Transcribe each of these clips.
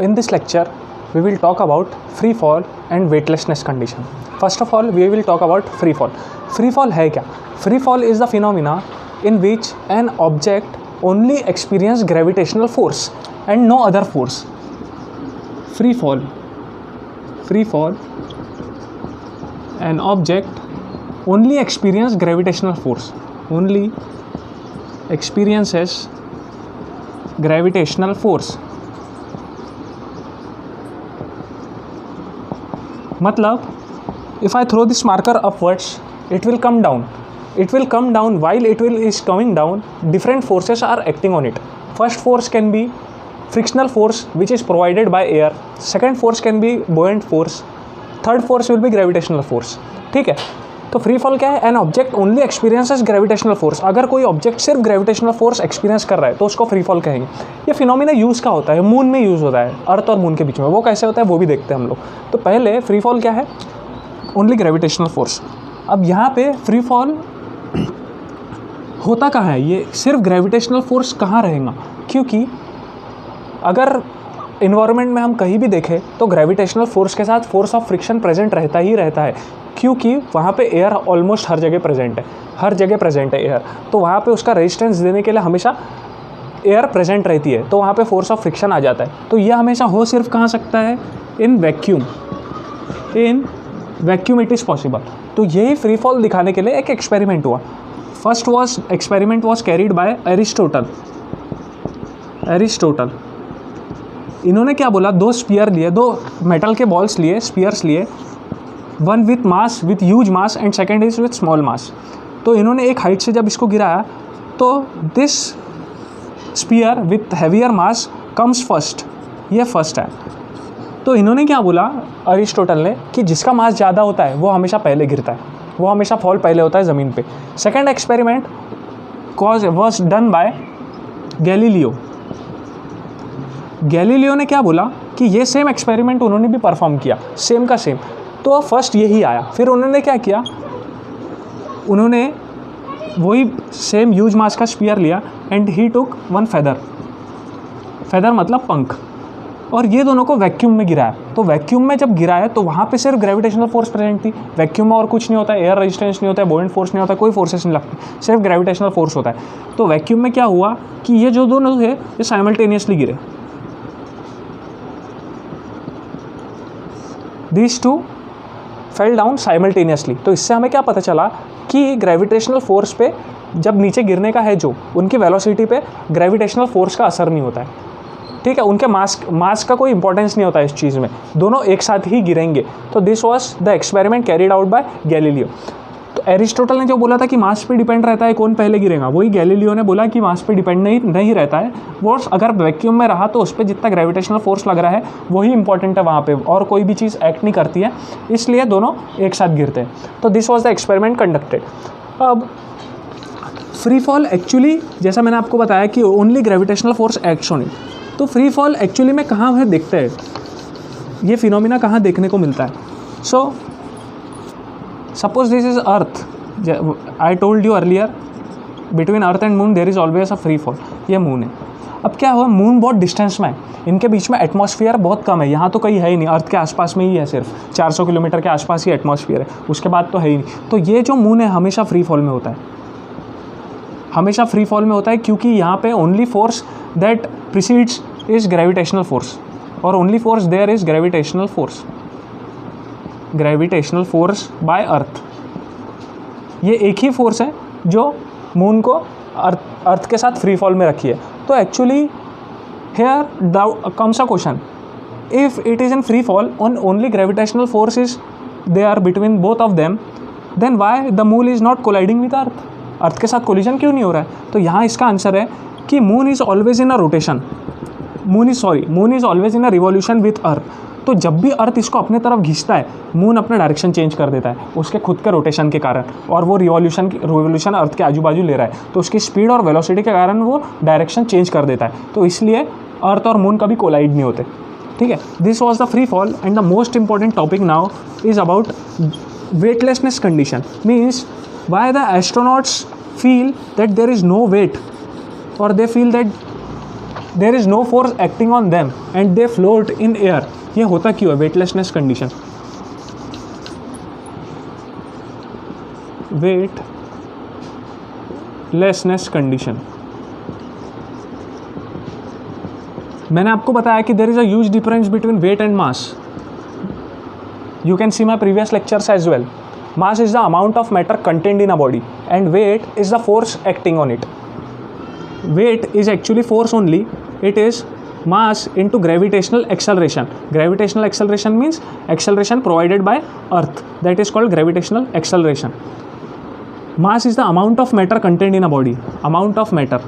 In this lecture, we will talk about free fall and weightlessness condition. First of all, we will talk about free fall. Free fall है क्या? Free fall is the phenomena in which an object only experience gravitational force and no other force. Free fall, an object only experience gravitational force, only experiences gravitational force. मतलब if I throw this marker upwards, it will come down. It will come down. While it is coming down, different forces are acting on it. First force can be frictional force, which is provided by air. Second force can be buoyant force. Third force will be gravitational force. ठीक है, तो free fall क्या है? An object only experiences gravitational force. अगर कोई object सिर्फ gravitational force experience कर रहा है तो उसको फ्री फॉल कहेंगे. ये फिनोमिना यूज़ का होता है, मून में यूज़ होता है, अर्थ और मून के बीच में. वो कैसे होता है वो भी देखते हैं हम लोग. तो पहले फ्री फॉल क्या है? Only gravitational force. अब यहाँ पे फ्री फॉल होता कहाँ है? ये सिर्फ ग्रेविटेशनल फोर्स कहाँ रहेगा? क्योंकि अगर इन्वायरमेंट में हम कहीं भी देखें तो ग्रेविटेशनल फोर्स के साथ फोर्स ऑफ फ्रिक्शन प्रेजेंट रहता ही रहता है, क्योंकि वहाँ पे एयर ऑलमोस्ट हर जगह प्रेजेंट है. हर जगह प्रेजेंट है एयर, तो वहाँ पे उसका रेजिस्टेंस देने के लिए हमेशा एयर प्रेजेंट रहती है, तो वहाँ पे फोर्स ऑफ फ्रिक्शन आ जाता है. तो यह हमेशा हो सिर्फ कहाँ सकता है? In vacuum. In vacuum it is possible. तो यही फ्री फॉल दिखाने के लिए एक एक्सपेरिमेंट हुआ. First experiment was carried bye Aristotle. इन्होंने क्या बोला? दो स्पीयर लिए, दो मेटल के बॉल्स लिए, स्पीयर्स लिए, one with mass, with huge mass and second is with small mass. तो इन्होंने एक हाइट से जब इसको गिराया तो this sphere with heavier mass comes first. ये फर्स्ट है. तो इन्होंने क्या बोला अरिस्टोटल ने कि जिसका मास ज़्यादा होता है वो हमेशा पहले गिरता है, वो हमेशा फॉल पहले होता है ज़मीन पे. Second experiment was done by Galileo. Galileo ने क्या बोला कि ये सेम एक्सपेरिमेंट उन्होंने भी परफॉर्म किया, सेम का सेम. तो फर्स्ट यही आया. फिर उन्होंने क्या किया? उन्होंने वही सेम ह्यूज मास का स्पीयर लिया and he took one feather मतलब पंख, और ये दोनों को वैक्यूम में गिराया. तो वैक्यूम में जब गिराया तो वहाँ पे सिर्फ ग्रेविटेशनल फोर्स प्रेजेंट थी. वैक्यूम में और कुछ नहीं होता है, एयर रेजिस्टेंस नहीं होता है, बुओयंट फोर्स नहीं होता है, कोई फोर्सेस नहीं लगती, सिर्फ ग्रेविटेशनल फोर्स होता है. तो वैक्यूम में क्या हुआ कि ये जो दोनों थे ये साइमल्टेनियसली गिरे. These two fell down simultaneously. तो इससे हमें क्या पता चला कि ग्रेविटेशनल फोर्स पे जब नीचे गिरने का है जो उनकी वेलोसिटी पे ग्रेविटेशनल फोर्स का असर नहीं होता है. ठीक है, उनके मास का कोई इंपॉर्टेंस नहीं होता है इस चीज़ में, दोनों एक साथ ही गिरेंगे. तो this was the experiment carried out by Galileo. तो एरिस्टोटल ने जो बोला था कि मास पे डिपेंड रहता है कौन पहले गिरेगा, वही गैलीलियो ने बोला कि मास पे डिपेंड नहीं रहता है. वो अगर वैक्यूम में रहा तो उस पर जितना ग्रेविटेशनल फोर्स लग रहा है वही इंपॉर्टेंट है वहाँ पे, और कोई भी चीज़ एक्ट नहीं करती है, इसलिए दोनों एक साथ गिरते हैं. तो this was the experiment conducted. अब फ्री फॉल एक्चुअली जैसा मैंने आपको बताया कि only gravitational force acts on it. तो फ्री फॉल एक्चुअली में कहाँ है देखते हैं, ये फिनोमिना कहाँ देखने को मिलता है. सो suppose this is earth. I told you earlier between earth and moon there is always a free fall. ये मून है. अब क्या हुआ, मून बहुत डिस्टेंस में है, इनके बीच में एटमॉस्फेयर बहुत कम है, यहाँ तो कहीं है ही नहीं, अर्थ के आसपास में ही है, सिर्फ 400 किलोमीटर के आसपास ही एटमॉस्फेयर है, उसके बाद तो है ही नहीं. तो ये जो मून है हमेशा फ्री फॉल में होता है, हमेशा फ्री फॉल में होता है, क्योंकि यहाँ पे only force that precedes is gravitational force, और only force there is gravitational force by Earth. ये एक ही फोर्स है जो मून को अर्थ के साथ फ्री फॉल में रखी है. तो actually here comes a question, if it is in free fall on only gravitational force is they are between both of them, then why the moon is not colliding with earth. Earth के साथ collision क्यों नहीं हो रहा है? तो यहाँ इसका आंसर है कि moon is always in a rotation, moon is always in a revolution with अर्थ. तो जब भी अर्थ इसको अपने तरफ खींचता है मून अपना डायरेक्शन चेंज कर देता है उसके खुद के रोटेशन के कारण, और वो रिवॉल्यूशन अर्थ के आजू बाजू ले रहा है, तो उसकी स्पीड और वेलोसिटी के कारण वो डायरेक्शन चेंज कर देता है. तो इसलिए अर्थ और मून कभी कोलाइड नहीं होते. ठीक है, this was the free fall. And the most important topic now is about weightlessness condition. Means Y the astronauts feel that there is no weight, or they feel that there is no force acting on them and they float in air. ये होता क्यों है? Weightlessness condition, weightlessness condition. मैंने आपको बताया कि there is a huge difference between weight and mass. You can see my previous lectures as well. Mass is the amount of matter contained in a body and weight is the force acting on it. Weight is actually force only. It is mass into gravitational acceleration. Gravitational acceleration means acceleration provided by earth. That is called gravitational acceleration. Mass is the amount of matter contained in a body. Amount of matter.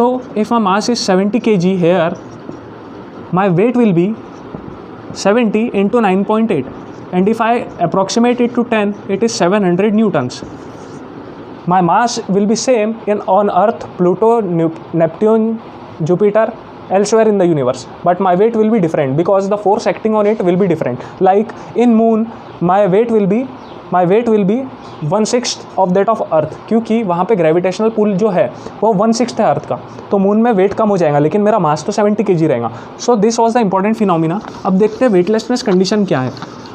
So if my mass is 70 kg here, my weight will be 70 into 9.8, and if I approximate it to 10, it is 700 newtons. My mass will be same on Earth, Pluto, Neptune, Jupiter, elsewhere in the universe, but my weight will be different because the force acting on it will be different. Like in moon, my weight will be 1/6 of that of अर्थ, क्योंकि वहाँ पे gravitational pull जो है वो 1/6 है अर्थ का, तो moon में वेट कम हो जाएगा, लेकिन मेरा मास तो 70 kg रहेगा। So this was the important phenomena. अब देखते हैं वेटलेसनेस कंडीशन क्या है।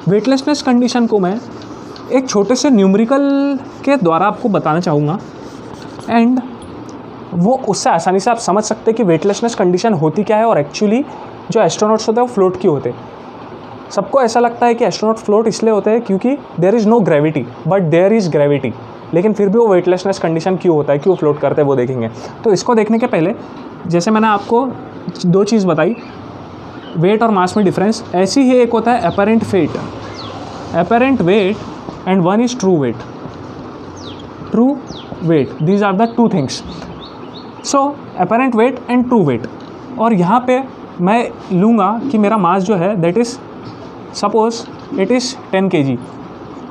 वेटलेसनेस कंडीशन को मैं एक छोटे से न्यूमेरिकल के द्वारा आपको बताना चाहूँगा, एंड वो उससे आसानी से आप समझ सकते हैं कि वेटलेसनेस कंडीशन होती क्या है और एक्चुअली जो एस्ट्रोनॉट्स होते हैं वो फ्लोट क्यों होते हैं। सबको ऐसा लगता है कि एस्ट्रोनॉट फ्लोट इसलिए होते हैं क्योंकि there is no gravity, but there is gravity, लेकिन फिर भी वो वेटलेसनेस कंडीशन क्यों होता है, क्यों फ्लोट करते हैं, वो देखेंगे। तो इसको देखने के पहले जैसे मैंने आपको दो चीज़ बताई, वेट और मास में डिफरेंस, ऐसी ही एक होता है apparent weight and one is true weight. These are the two things. So apparent weight and true weight. और यहाँ पे मैं लूँगा कि मेरा मास जो है that is suppose it is 10 kg।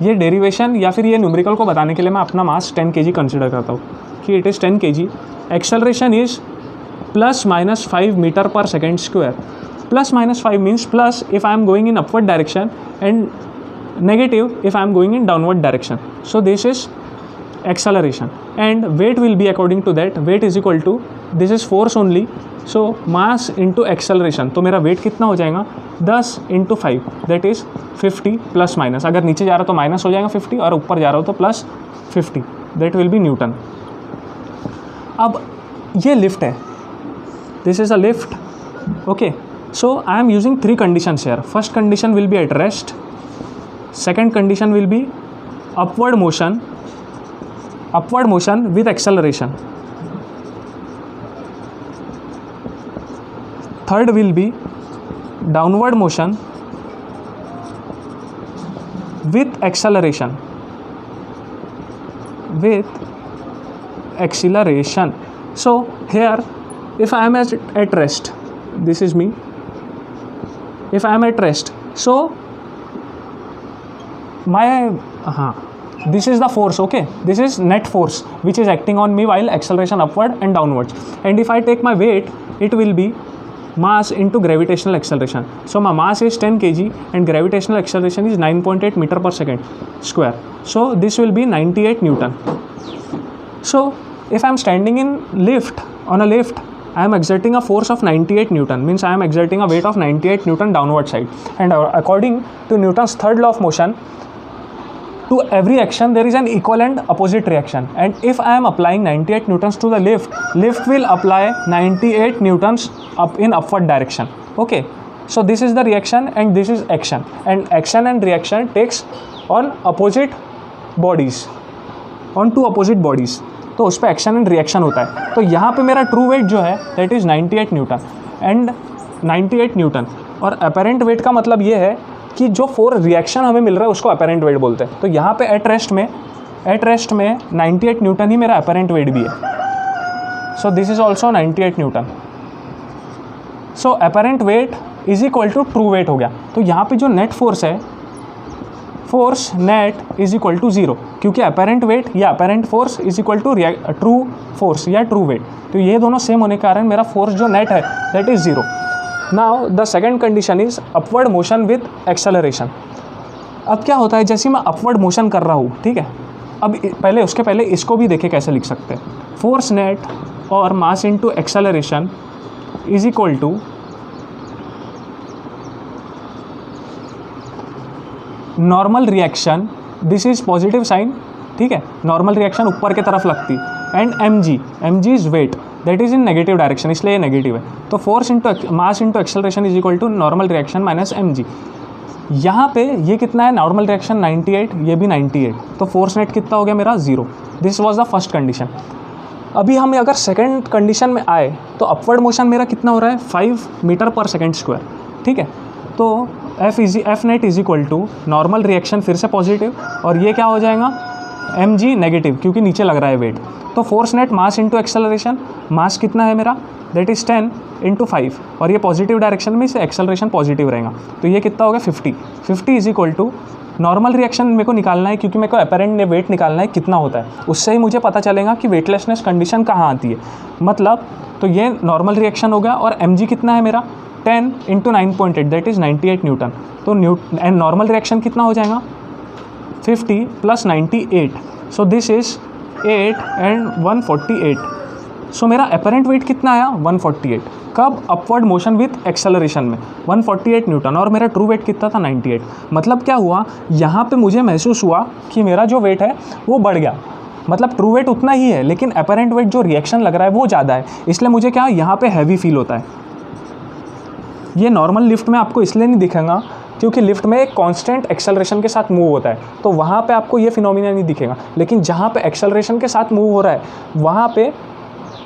ये डेरिवेशन या फिर ये न्यूमेरिकल को बताने के लिए मैं अपना मास 10 kg कंसिडर करता हूँ कि it is 10 kg। Acceleration is +-5 metre per second square. +-5 means plus if I am going in upward direction and negative if I am going in downward direction. So this is acceleration, and weight will be according to that. Weight is equal to, this is force only, so mass into acceleration। तो मेरा weight कितना हो जाएगा 10 × 5 that is 50 +-। अगर नीचे जा रहा हो तो माइनस हो जाएगा 50 और ऊपर जा रहा हो तो +50, that will be न्यूटन। अब ये लिफ्ट है, this is a lift, okay, so I am using 3 conditions here। First condition will be at rest, second condition will be upward motion with acceleration, third will be downward motion with acceleration। So here if I am at rest, this is me, if I am at rest, so this is the force, okay, this is net force which is acting on me while acceleration upward and downwards, and if I take my weight, it will be mass into gravitational acceleration. So my mass is 10 kg and gravitational acceleration is 9.8 meter per second square, so this will be 98 Newton. So if I am standing in on a lift, I am exerting a force of 98 Newton, means I am exerting a weight of 98 Newton downward side, and according to Newton's third law of motion, to every action there is an equal and opposite reaction, and if I am applying 98 newtons to the lift will apply 98 newtons up in upward direction, okay. So this is the reaction and this is action, and action and reaction takes on opposite bodies, on two opposite bodies, तो उस पर action and reaction होता है। तो यहाँ पे मेरा true wait जो है that is 98 Newton and 98 Newton, और अपेरेंट वेट का मतलब ये है कि जो फोर रिएक्शन हमें मिल रहा है उसको अपेरेंट वेट बोलते हैं। तो यहाँ पे एट रेस्ट में 98 न्यूटन ही मेरा अपेरेंट वेट भी है। So this is also 98 newton. So apparent weight is equal to true weight हो गया। तो यहाँ पे जो नेट फोर्स है, force net is equal to 0, क्योंकि अपेरेंट वेट या apparent force is equal to true force या ट्रू वेट। तो ये दोनों सेम होने के कारण मेरा फोर्स जो नेट है that is 0। Now the second condition is upward motion with acceleration. अब क्या होता है, जैसे मैं अपवर्ड मोशन कर रहा हूँ, ठीक है, अब उसके पहले इसको भी देखें कैसे लिख सकते हैं। फोर्स नेट और mass into acceleration is equal to normal reaction, this is positive sign, ठीक है, नॉर्मल रिएक्शन ऊपर की तरफ लगती, and M G is weight that is in negative direction, इसलिए ये नेगेटिव है। तो force into mass into acceleration is equal to normal reaction minus M G. यहाँ पे ये कितना है, नॉर्मल रिएक्शन 98, ये भी 98, तो फोर्स नेट कितना हो गया मेरा 0। This was the first condition. अभी हम अगर सेकंड कंडीशन में आए तो अपवर्ड मोशन मेरा कितना हो रहा है 5 मीटर पर सेकेंड स्क्वायर, ठीक है। तो F net is equal to normal reaction फिर से पॉजिटिव, और ये क्या हो जाएगा एम जी नेगेटिव क्योंकि नीचे लग रहा है वेट। तो force net mass into acceleration, mass कितना है मेरा दैट इज़ 10 इंटू 5, और ये पॉजिटिव डायरेक्शन में इसे एक्सेलरेशन पॉजिटिव रहेगा, तो ये कितना होगा 50 is equal to normal reaction मेरे को निकालना है क्योंकि मेरे को अपेरेंट वेट निकालना है कितना होता है, उससे ही मुझे पता चलेगा कि वेटलेसनेस कंडीशन कहाँ आती है। मतलब तो ये नॉर्मल रिएक्शन हो गया, और एम जी कितना है मेरा 10 इंटू 9.8 दैट इज़ 98 न्यूटन। तो एंड नॉर्मल रिएक्शन कितना हो जाएगा 50 plus 98, so this is 8 and 148। सो मेरा अपेरेंट वेट कितना आया 148, कब अपवर्ड मोशन विथ एक्सेलरेशन में 148 न्यूटन, और मेरा ट्रू वेट कितना था 98। मतलब क्या हुआ, यहाँ पे मुझे महसूस हुआ कि मेरा जो वेट है वो बढ़ गया, मतलब ट्रू वेट उतना ही है लेकिन अपेरेंट वेट जो रिएक्शन लग रहा है वो ज़्यादा है, इसलिए मुझे क्या यहाँ पे हैवी फील होता है। ये नॉर्मल लिफ्ट में आपको इसलिए नहीं दिखेगा क्योंकि लिफ्ट में एक कांस्टेंट एक्सेलरेशन के साथ मूव होता है, तो वहाँ पे आपको ये फिनोमिना नहीं दिखेगा, लेकिन जहाँ पे एक्सेलरेशन के साथ मूव हो रहा है वहाँ पे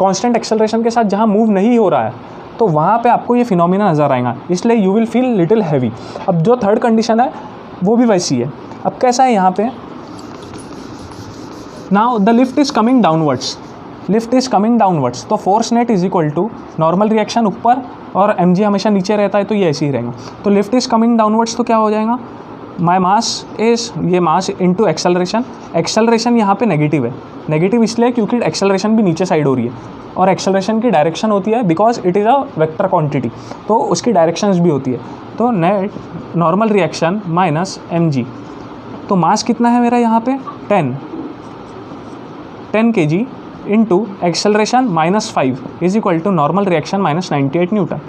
कांस्टेंट एक्सेलरेशन के साथ जहाँ मूव नहीं हो रहा है तो वहाँ पे आपको ये फिनोमिना नज़र आएगा, इसलिए you will feel little heavy. अब जो थर्ड कंडीशन है वो भी वैसी है। अब कैसा है यहाँ पे, now the lift is coming downwards, तो force net is equal to normal reaction ऊपर और एम जी हमेशा नीचे रहता है तो ये ऐसे ही रहेगा। तो लिफ्ट इज़ कमिंग डाउनवर्ड्स तो क्या हो जाएगा, माई मास इज़ ये मास इंटू एक्सेलरेशन यहाँ पे नेगेटिव है, नेगेटिव इसलिए क्योंकि एक्सेलरेशन भी नीचे साइड हो रही है, और एक्सेलरेशन की डायरेक्शन होती है because it is a vector quantity, तो उसकी डायरेक्शंस भी होती है। तो net normal reaction minus M G, तो मास कितना है मेरा यहाँ पे 10 kg into acceleration -5 is equal to normal reaction -98 newton.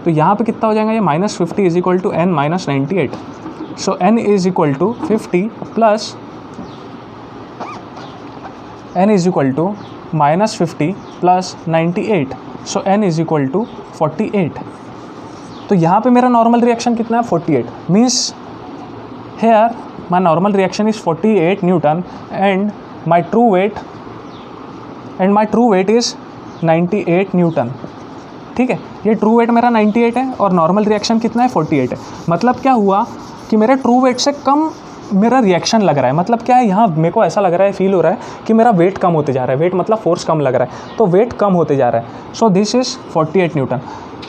तो यहाँ पे कितना हो जाएगा ये -50 is equal to n minus 98, so n is equal to 50 plus n is equal to -50 plus 98, so n is equal to 48। तो यहाँ पे मेरा नॉर्मल रिएक्शन कितना है 48, means here my normal reaction is 48 newton and my true weight is 98 newton. ठीक है, ये true wait मेरा 98 है और नॉर्मल रिएक्शन कितना है 48 है। मतलब क्या हुआ कि मेरे ट्रू वेट से कम मेरा रिएक्शन लग रहा है। मतलब क्या है, यहाँ मेरे को ऐसा लग रहा है, फील हो रहा है कि मेरा वेट कम होते जा रहा है। वेट मतलब फोर्स कम लग रहा है, तो वेट कम होते जा रहा है। So this is 48 Newton.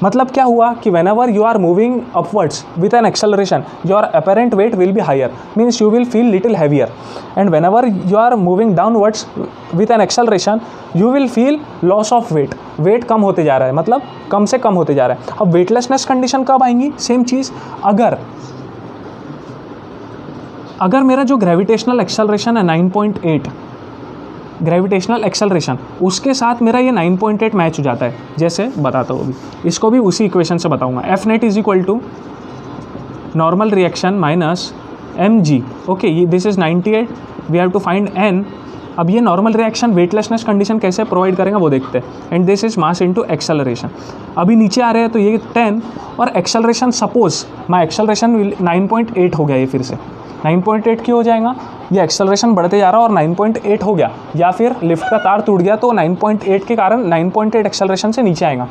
मतलब क्या हुआ कि whenever you are moving upwards with an acceleration, your apparent weight will be higher, means you will feel little heavier, and whenever you are moving downwards with an acceleration, you will feel loss of weight, weight कम होते जा रहा है, मतलब कम से कम होते जा रहा है। अब वेटलेसनेस कंडीशन कब आएंगी, सेम चीज़, अगर मेरा जो ग्रेविटेशनल एक्सेलरेशन है 9.8 ग्रेविटेशनल एक्सेलरेशन, उसके साथ मेरा ये 9.8 मैच हो जाता है। जैसे बताता हूँ, अभी इसको भी उसी इक्वेशन से बताऊँगा। F net is equal to normal reaction minus M g. Okay, ये this is 98, we have to find N. अब ये नॉर्मल रिएक्शन वेटलेसनेस कंडीशन कैसे प्रोवाइड करेंगे वो देखते हैं। And this is mass into acceleration. अभी नीचे आ रहे हैं तो ये 10 और एक्सेलरेशन, सपोज माई एक्सेलरेशन 9.8 हो गया, ये फिर से 9.8 क्यों हो जाएगा, ये एक्सेलरेशन बढ़ते जा रहा है और 9.8 हो गया, या फिर लिफ्ट का तार टूट गया तो 9.8 के कारण 9.8 एक्सेलरेशन से नीचे आएगा,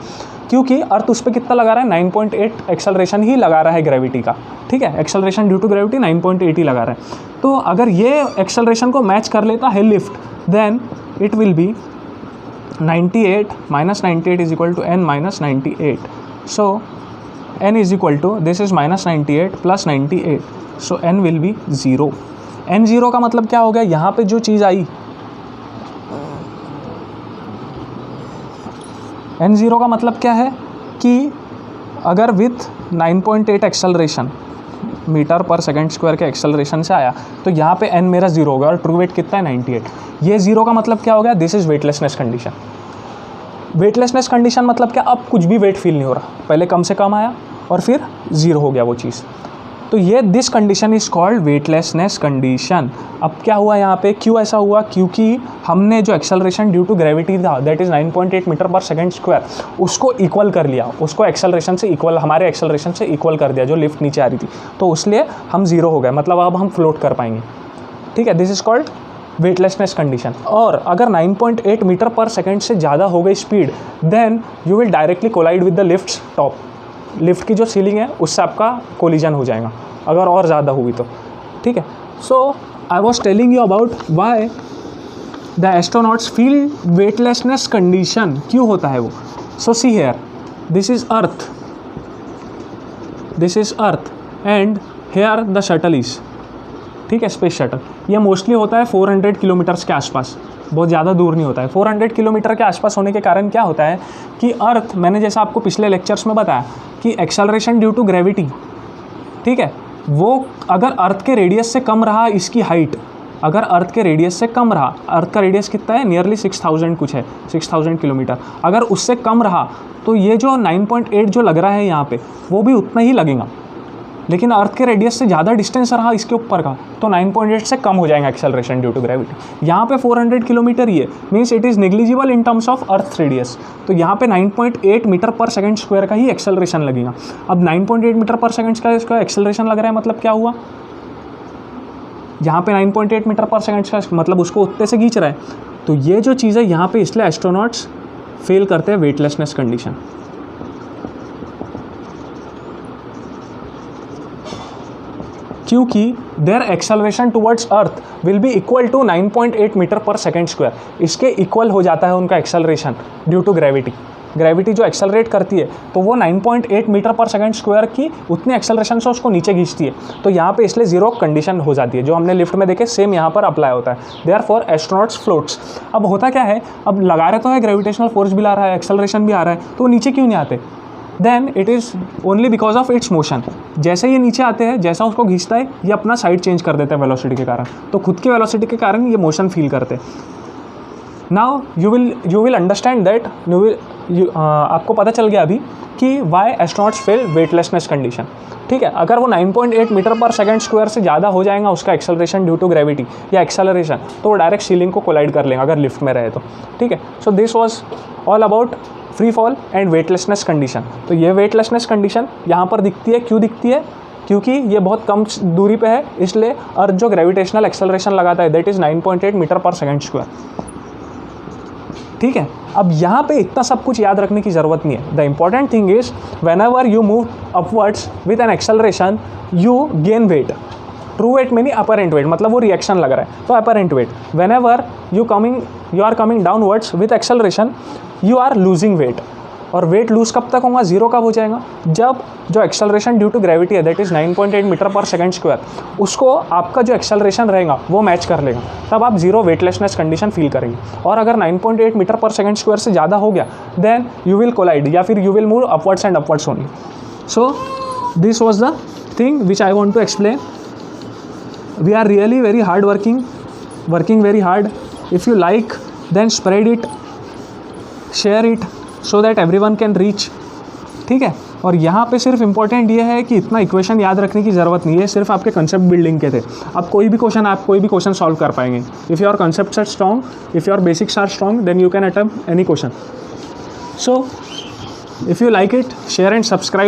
क्योंकि अर्थ उस पर कितना लगा रहा है 9.8 एक्सेलरेशन ही लगा रहा है ग्रेविटी का। ठीक है, एक्सेलरेशन ड्यू टू ग्रेविटी 9.8 ही लगा रहा है। तो अगर ये एक्सेलरेशन को मैच कर लेता है lift, then it will be 98 minus 98 is equal to n minus 98। So n is equal to this is minus 98 plus 98, so n will be 0। n 0 का मतलब क्या हो गया, यहाँ पे जो चीज़ आई, n 0 का मतलब क्या है कि अगर with 9.8 acceleration metre per second square के एक्सेलरेशन से आया तो यहाँ पे n मेरा 0 होगा और ट्रू वेट कितना है 98। ये 0 का मतलब क्या हो गया, this is weightlessness condition. Weightlessness condition मतलब क्या, अब कुछ भी वेट फील नहीं हो रहा, पहले कम से कम आया और फिर ज़ीरो हो गया वो चीज़। तो ये this condition is called weightlessness condition. अब क्या हुआ यहाँ पे, क्यों ऐसा हुआ, क्योंकि हमने जो एक्सेलरेशन ड्यू टू ग्रेविटी था दैट इज़ 9.8 मीटर पर सेकंड स्क्वायर, उसको इक्वल कर लिया, उसको एक्सेलरेशन से इक्वल, हमारे एक्सेलरेशन से इक्वल कर दिया जो लिफ्ट नीचे आ रही थी, तो इसलिए हम ज़ीरो हो गए, मतलब अब हम फ्लोट कर पाएंगे। ठीक है, this is called weightlessness condition. और अगर 9.8 मीटर पर सेकंड से ज़्यादा हो गई speed, then you will directly collide with the lift top, lift की जो सीलिंग है उससे आपका कोलिजन हो जाएगा अगर और ज़्यादा हुई तो। ठीक है, so I was telling you about why the astronauts feel weightlessness condition, क्यों होता है वो। So see here, this is earth and here the shuttle is, ठीक है, स्पेस शटल। ये मोस्टली होता है 400 किलोमीटर्स के आसपास, बहुत ज़्यादा दूर नहीं होता है। 400 किलोमीटर के आसपास होने के कारण क्या होता है कि अर्थ, मैंने जैसा आपको पिछले लेक्चर्स में बताया कि एक्सेलरेशन ड्यू टू ग्रेविटी, ठीक है, वो अगर अर्थ के रेडियस से कम रहा इसकी हाइट, अगर अर्थ के रेडियस से कम रहा, अर्थ का रेडियस कितना है, नियरली 6000 कुछ है, 6000 किलोमीटर, अगर उससे कम रहा तो ये जो 9.8 जो लग रहा है यहाँ पे वो भी उतना ही लगेगा। लेकिन अर्थ के रेडियस से ज़्यादा डिस्टेंस रहा इसके ऊपर का तो 9.8 से कम हो जाएगा एक्सेलरेशन ड्यू टू ग्रेविटी। यहाँ पे 400 किलोमीटर ही है, means it is negligible in terms of earth radius, तो यहाँ पे 9.8 मीटर पर सेकंड स्क्वायर का ही एक्सेलरेशन लगेगा। अब 9.8 मीटर पर सेकंड का इसका एक्सेलरेशन लग रहा है, मतलब क्या हुआ, यहाँ पे 9.8 मीटर पर सेकंड का मतलब उसको उतने से खींच रहा है। तो ये जो चीज़ है यहाँ पे, इसलिए एस्ट्रोनॉट्स फेल करते हैं वेटलेसनेस कंडीशन। क्योंकि their acceleration towards earth will be equal to 9.8 meter पर सेकंड स्क्वायर, इसके इक्वल हो जाता है उनका acceleration due to gravity. Gravity जो एक्सेलरेट करती है तो वो 9.8 मीटर पर सेकंड स्क्वायर की उतनी एक्सेलरेशन से उसको नीचे खींचती है, तो यहाँ पे इसलिए जीरो कंडीशन हो जाती है। जो हमने लिफ्ट में देखे सेम यहाँ पर अप्लाई होता है, देयरफॉर एस्ट्रोनॉट्स फ्लोट्स। अब होता क्या है, अब लगा रहे तो है, ग्रेविटेशनल फोर्स भी ला रहा है, एक्सेलरेशन भी आ रहा है, तो नीचे क्यों नहीं आते, then it is only because of its motion. जैसे ये नीचे आते हैं, जैसा उसको खींचता है, ये अपना साइड चेंज कर देते हैं वेलोसिटी के कारण, तो खुद की वेलोसिटी के कारण ये मोशन फील करते हैं। Now you will understand that, आपको पता चल गया अभी कि why astronauts feel weightlessness condition. ठीक है, अगर वो 9.8 मीटर पर सेकंड स्क्वायर से ज़्यादा हो जाएगा उसका एक्सेलरेशन ड्यू टू ग्रेविटी या एक्सेलरेशन, तो वो डायरेक्ट सीलिंग को कोलाइड कर लेंगे अगर लिफ्ट में रहे तो। ठीक है, so this was all about free fall and weightlessness condition. तो ये वेटलेसनेस कंडीशन यहाँ पर दिखती है, क्यों दिखती है, क्योंकि ये बहुत कम दूरी पे है, इसलिए अर्थ जो ग्रेविटेशनल एक्सेलरेशन लगाता है दैट इज़ 9.8 मीटर पर सेकंड स्क्वायर। ठीक है, अब यहाँ पे इतना सब कुछ याद रखने की ज़रूरत नहीं है। The important thing is whenever you move upwards with an acceleration you gain weight. True weight में नहीं, अपरेंट वेट, मतलब वो रिएक्शन लग रहा है तो apparent weight. Whenever you are coming downwards with acceleration you are losing weight. और weight lose कब तक होगा, जीरो कब हो जाएगा, जब जो एक्सेलरेशन ड्यू टू ग्रेविटी है दैट इज़ 9.8 मीटर पर सेकंड स्क्वायर, उसको आपका जो एक्सेलरेशन रहेगा वो मैच कर लेगा, तब आप जीरो वेटलेसनेस कंडीशन फील करेंगे। और अगर 9.8 मीटर पर सेकंड स्क्वायर से ज़्यादा हो गया देन यू विल कोलाइड या फिर you will move upwards and upwards only. So this was the thing which I want to explain. We are really very hard working very hard. If you like, then spread it, share it so that everyone can reach. ठीक है, और यहाँ पे सिर्फ important ये है कि इतना इक्वेशन याद रखने की ज़रूरत नहीं है, सिर्फ आपके कंसेप्ट बिल्डिंग के थे। आप कोई भी क्वेश्चन सॉल्व कर पाएंगे। If your concepts are strong, if your basics are strong, then you can attempt any question. So if you like it, share and subscribe.